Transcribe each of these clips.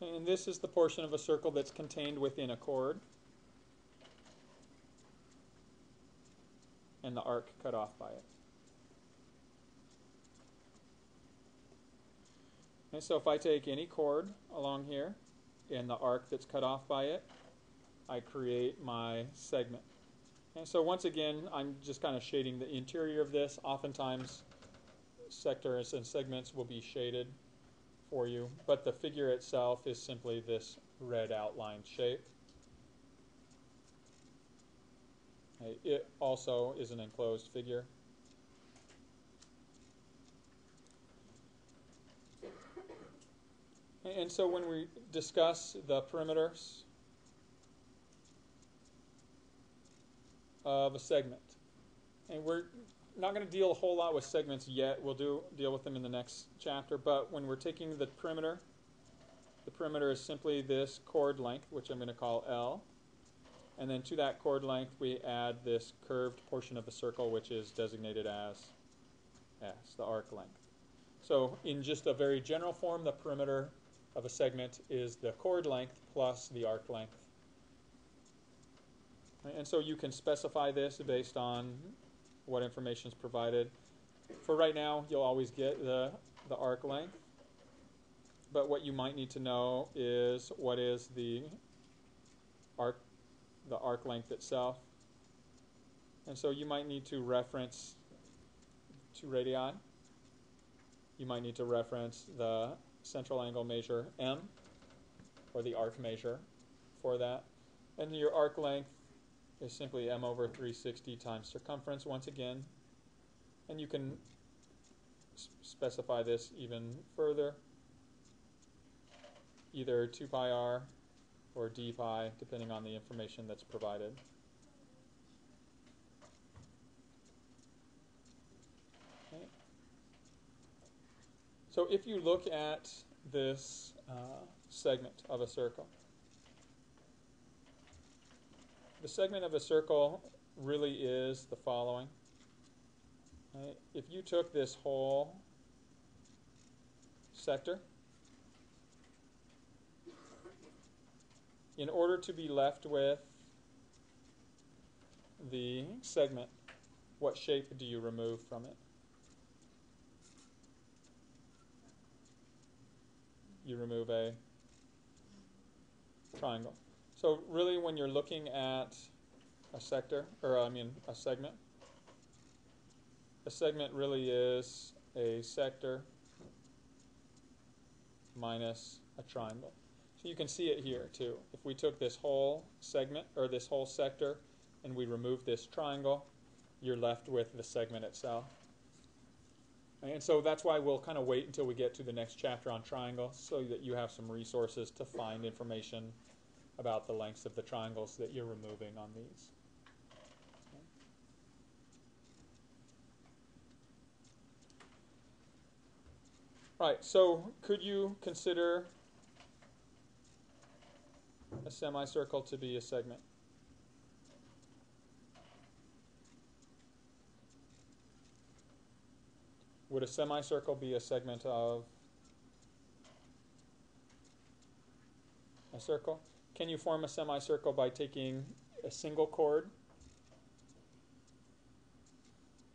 And this is the portion of a circle that's contained within a chord, and the arc cut off by it. And so if I take any chord along here, and the arc that's cut off by it, I create my segment. And so once again, I'm just kind of shading the interior of this. Oftentimes, sectors and segments will be shaded for you, but the figure itself is simply this red outlined shape. It also is an enclosed figure. And so when we discuss the perimeters of a segment, and we're not going to deal a whole lot with segments yet. We'll deal with them in the next chapter. But when we're taking the perimeter is simply this chord length, which I'm going to call L. And then to that chord length, we add this curved portion of the circle, which is designated as S, the arc length. So in just a very general form, the perimeter of a segment is the chord length plus the arc length. And so you can specify this based on what information is provided. For right now, you'll always get the arc length. But what you might need to know is what is the arc length itself. And so you might need to reference 2 radii. You might need to reference the central angle measure M, or the arc measure for that. And your arc length is simply M over 360 times circumference once again. And you can specify this even further, either 2 pi r or d pi, depending on the information that's provided. Okay. So if you look at this segment of a circle, the segment of a circle really is the following. Right? If you took this whole sector, in order to be left with the segment, what shape do you remove from it? You remove a triangle. So really, when you're looking at a sector, or a segment really is a sector minus a triangle. So you can see it here too. If we took this whole segment, or this whole sector, and we removed this triangle, you're left with the segment itself. And so that's why we'll kind of wait until we get to the next chapter on triangles, so that you have some resources to find information about the lengths of the triangles that you're removing on these. Okay. Right, so could you consider a semicircle to be a segment? Would a semicircle be a segment of a circle? Can you form a semicircle by taking a single chord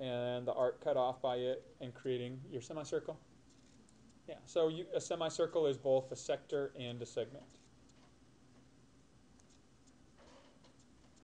and the arc cut off by it and creating your semicircle? Yeah, so a semicircle is both a sector and a segment.